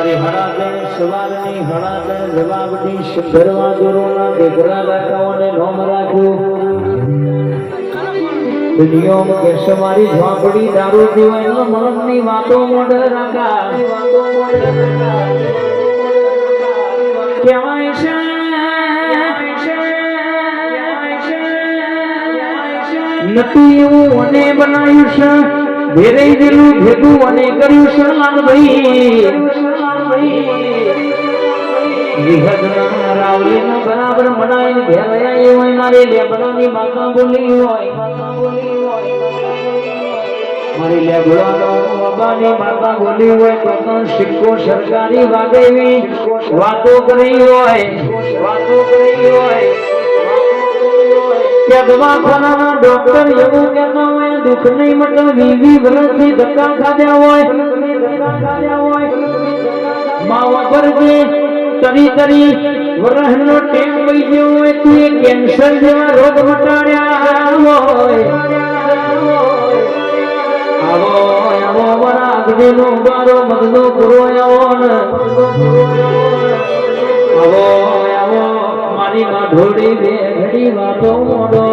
મારી હળાદણ સવારની હળાદણ જવાબની સુંદરવા દોરોના દેગરા રાખાઓને નોમ રાખ્યું દુનિયામાં કેસે મારી ઝોપડી દારૂ પીવાય મનની વાતો મોઢે રાખા કહેવાય છે નતું એવું મને બનાવ્યું છે ભેરે જેલું ભેગું અને કર્યું છે લાલભાઈ વિહદના રાવલીના બરાબર મનાઈને ઘેર આયા હોય મારી લેબડાની માતા બોલી હોય મારી લેબડાનો બાબાની માતા બોલી હોય તો સિક્કો સરકારી વાગેવી વાતો કરી હોય કે દવાખાનાના ડોક્ટર એવું કહેતા હોય દુઃખ નહીં મટે 20 વર્ષથી ધક્કા ખાધા હોય માવા પર જે તરી વરહનો ટેમ વઈ ગયો હોય તે કેન્સર જેવા રોગ મટાડ્યા હોય આવો વરાગનો બારો મગનો પૂરો આવો મારી માં ઢોળી બે ઘડી વાતો મોડો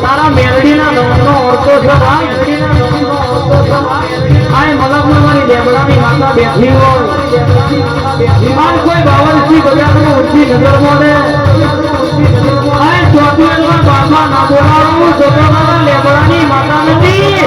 તારા મેલડીના નામનો ઓળખો છો ભાઈ આ મલકનો મારી લેબડાની માતા બેઠી હોય માર કોઈ બાવળથી બજારનો ઊંચી નજર મોડે આ ચોટીમાં બાપા ના બોલાવું તો મારા લેબડાની માતા નથી